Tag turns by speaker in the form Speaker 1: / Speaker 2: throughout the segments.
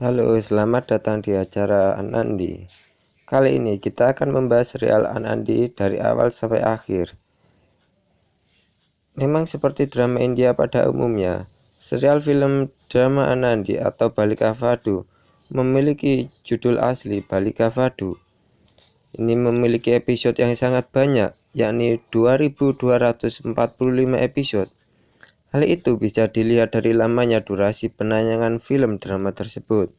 Speaker 1: Halo, selamat datang di acara Anandi. Kali ini kita akan membahas serial Anandi dari awal sampai akhir. Memang seperti drama India pada umumnya, serial film drama Anandi atau Balika Vadu memiliki judul asli Balika Vadu. Ini memiliki episode yang sangat banyak, yakni 2245 episode. Hal itu bisa dilihat dari lamanya durasi penayangan film drama tersebut.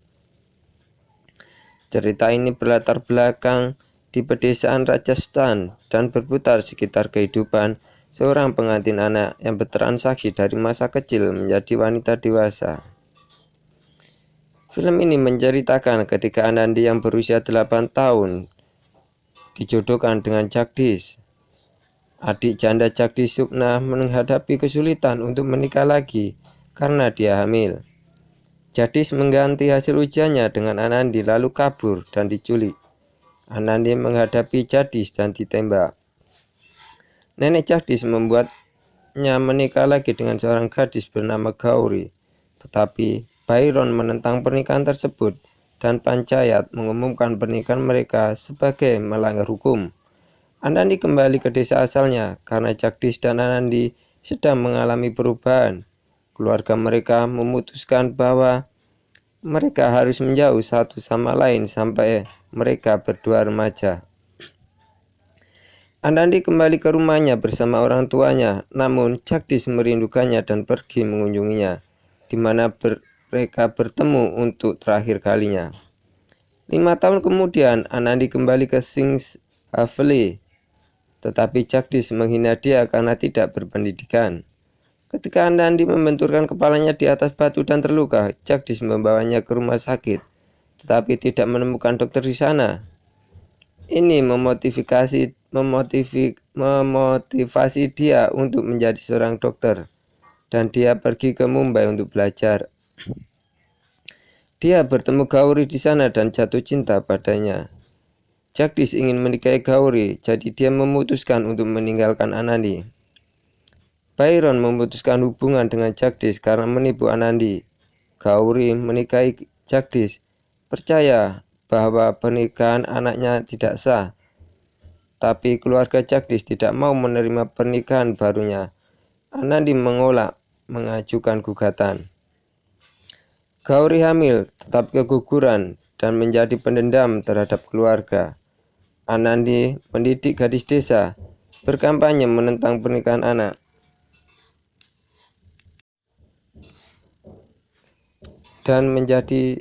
Speaker 1: Cerita ini berlatar belakang di pedesaan Rajasthan dan berputar sekitar kehidupan seorang pengantin anak yang bertransaksi dari masa kecil menjadi wanita dewasa. Film ini menceritakan ketika Anandi yang berusia 8 tahun dijodohkan dengan Jagdish. Adik janda Jagdish Sukna menghadapi kesulitan untuk menikah lagi karena dia hamil. Jagdish mengganti hasil ujiannya dengan Anandi lalu kabur dan diculik. Anandi menghadapi Jagdish dan ditembak. Nenek Jagdish membuatnya menikah lagi dengan seorang gadis bernama Gauri. Tetapi Byron menentang pernikahan tersebut dan Panchayat mengumumkan pernikahan mereka sebagai melanggar hukum. Anandi kembali ke desa asalnya karena Jagdish dan Anandi sedang mengalami perubahan. Keluarga mereka memutuskan bahwa mereka harus menjauh satu sama lain sampai mereka berdua remaja. Anandi kembali ke rumahnya bersama orang tuanya, namun Jagdish merindukannya dan pergi mengunjunginya, di mana mereka bertemu untuk terakhir kalinya. 5 tahun kemudian, Anandi kembali ke Singh's Haveli, tetapi Jagdish menghina dia karena tidak berpendidikan. Ketika Anandi membenturkan kepalanya di atas batu dan terluka, Jagdish membawanya ke rumah sakit, tetapi tidak menemukan dokter di sana. Ini memotivasi dia untuk menjadi seorang dokter, dan dia pergi ke Mumbai untuk belajar. Dia bertemu Gauri di sana dan jatuh cinta padanya. Jagdish ingin menikahi Gauri, jadi dia memutuskan untuk meninggalkan Anandi. Byron memutuskan hubungan dengan Jagdish karena menipu Anandi. Gauri menikahi Jagdish, percaya bahwa pernikahan anaknya tidak sah. Tapi keluarga Jagdish tidak mau menerima pernikahan barunya. Anandi mengajukan gugatan. Gauri hamil, tetapi keguguran dan menjadi pendendam terhadap keluarga. Anandi mendidik gadis desa, berkampanye menentang pernikahan anak. Anandi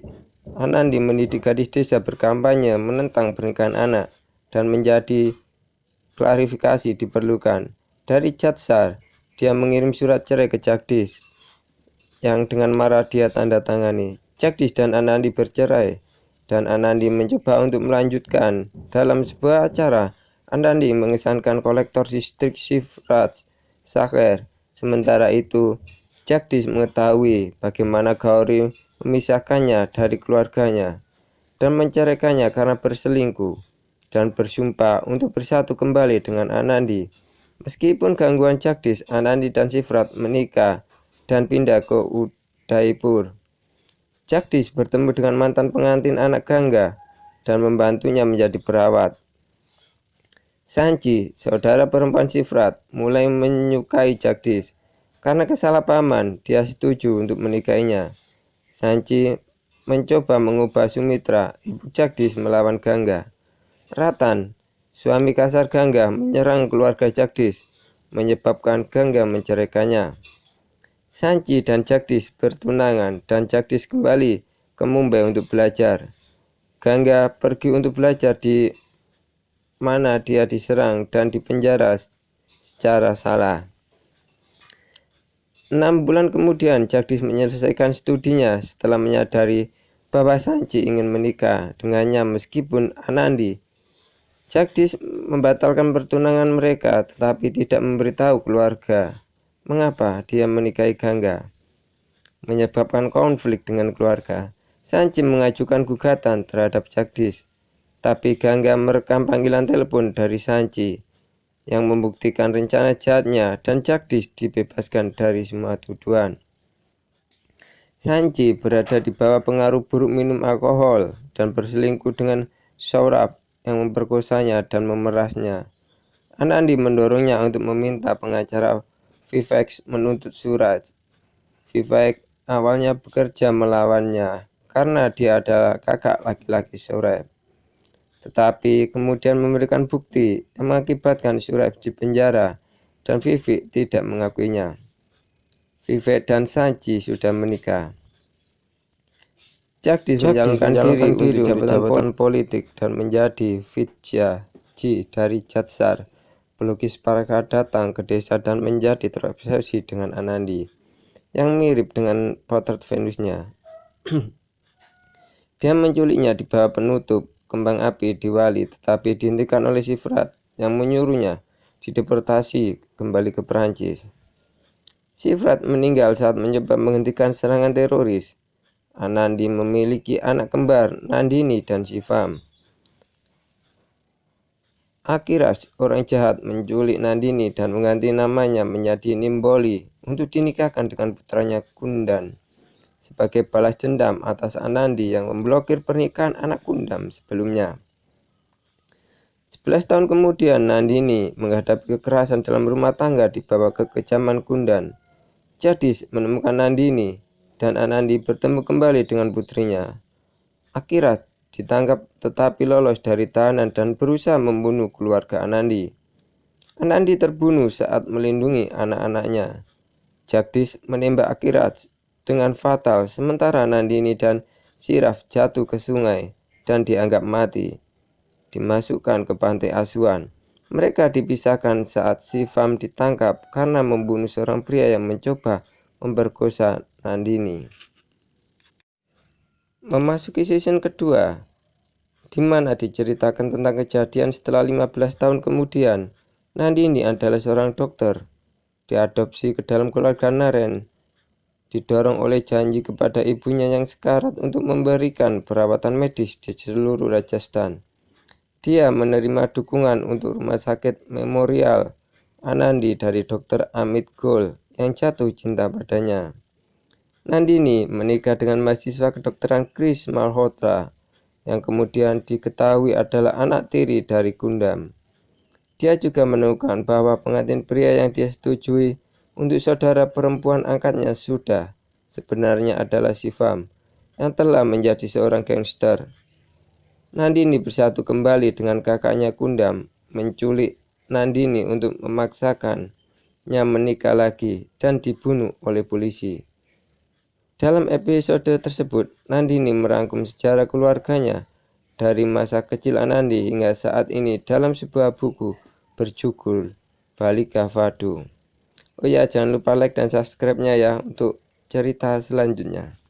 Speaker 1: mendidik gadis desa berkampanye menentang pernikahan anak dan menjadi klarifikasi diperlukan. Dari Jatsar, dia mengirim surat cerai ke Jagdish yang dengan marah dia tanda tangani. Jagdish dan Anandi bercerai dan Anandi mencoba untuk melanjutkan. Dalam sebuah acara, Anandi mengesankan kolektor distrik Shivraj Saker. Sementara itu, Jagdish mengetahui bagaimana Gauri memisahkannya dari keluarganya dan menceraikannya karena berselingkuh, dan bersumpah untuk bersatu kembali dengan Anandi. Meskipun gangguan Jagdish, Anandi dan Shivrat menikah dan pindah ke Udaipur. Jagdish bertemu dengan mantan pengantin anak Ganga dan membantunya menjadi perawat. Sanchi, saudara perempuan Shivrat, mulai menyukai Jagdish. Karena kesalahpahaman, dia setuju untuk menikahinya. Sanchi mencoba mengubah Sumitra, ibu Jagdish, melawan Ganga. Ratan, suami kasar Ganga, menyerang keluarga Jagdish, menyebabkan Ganga menceraikannya. Sanchi dan Jagdish bertunangan dan Jagdish kembali ke Mumbai untuk belajar. Ganga pergi untuk belajar di mana dia diserang dan dipenjara secara salah. 6 bulan kemudian, Jagdish menyelesaikan studinya setelah menyadari bahwa Sanchi ingin menikah dengannya meskipun Anandi. Jagdish membatalkan pertunangan mereka tetapi tidak memberitahu keluarga mengapa dia menikahi Ganga, menyebabkan konflik dengan keluarga. Sanchi mengajukan gugatan terhadap Jagdish, tapi Ganga merekam panggilan telepon dari Sanchi yang membuktikan rencana jahatnya dan Jagdish dibebaskan dari semua tuduhan. Sanji berada di bawah pengaruh buruk minum alkohol dan berselingkuh dengan Saurabh yang memperkosanya dan memerasnya. Anandi mendorongnya untuk meminta pengacara Vivek menuntut Suraj. Vivek awalnya bekerja melawannya karena dia adalah kakak laki-laki Saurabh. Tetapi kemudian memberikan bukti yang mengakibatkan Saurabh dipenjara dan Vivek tidak mengakuinya. Vivek dan Sanji sudah menikah. Jagdish mencalonkan diri untuk jabatan politik dan menjadi Vidyaji dari Jatsar. Pelukis Paraka datang ke desa dan menjadi terobsesi dengan Anandi yang mirip dengan potret Venusnya. Dia menculiknya di bawah penutup kembang api di Wali, tetapi dihentikan oleh Sifrat yang menyuruhnya dideportasi kembali ke Perancis. Sifrat meninggal saat mencoba menghentikan serangan teroris. Anandi memiliki anak kembar, Nandini dan Shivam. Akhiras, orang jahat, menculik Nandini dan mengganti namanya menjadi Nimboli untuk dinikahkan dengan putranya Kundan sebagai balas dendam atas Anandi yang memblokir pernikahan anak Kundam sebelumnya. 11 tahun kemudian, Nandini menghadapi kekerasan dalam rumah tangga di bawah kekejaman Kundan. Jagdish menemukan Nandini dan Anandi bertemu kembali dengan putrinya. Akhirat ditangkap tetapi lolos dari tahanan dan berusaha membunuh keluarga Anandi. Anandi terbunuh saat melindungi anak-anaknya. Jagdish menembak Akhirat dengan fatal sementara Nandini dan Siraf jatuh ke sungai dan dianggap mati. Dimasukkan ke pantai asuhan. Mereka dipisahkan saat Shivam ditangkap karena membunuh seorang pria yang mencoba memperkosa Nandini. Memasuki season kedua, di mana diceritakan tentang kejadian setelah 15 tahun kemudian. Nandini adalah seorang dokter, diadopsi ke dalam keluarga Naren, didorong oleh janji kepada ibunya yang sekarat untuk memberikan perawatan medis di seluruh Rajasthan. Dia menerima dukungan untuk rumah sakit Memorial Anandi dari Dr. Amit Gol yang jatuh cinta padanya. Nandini menikah dengan mahasiswa kedokteran Chris Malhotra yang kemudian diketahui adalah anak tiri dari Gundam. Dia juga menemukan bahwa pengantin pria yang dia setujui untuk saudara perempuan angkatnya sudah sebenarnya adalah Shivam yang telah menjadi seorang gangster. Nandini bersatu kembali dengan kakaknya Gundam, menculik Nandini untuk memaksakannya menikah lagi dan dibunuh oleh polisi. Dalam episode tersebut, Nandini merangkum sejarah keluarganya dari masa kecil Anandi hingga saat ini dalam sebuah buku berjudul Balika Vadu. Oh ya, jangan lupa like dan subscribe-nya ya untuk cerita selanjutnya.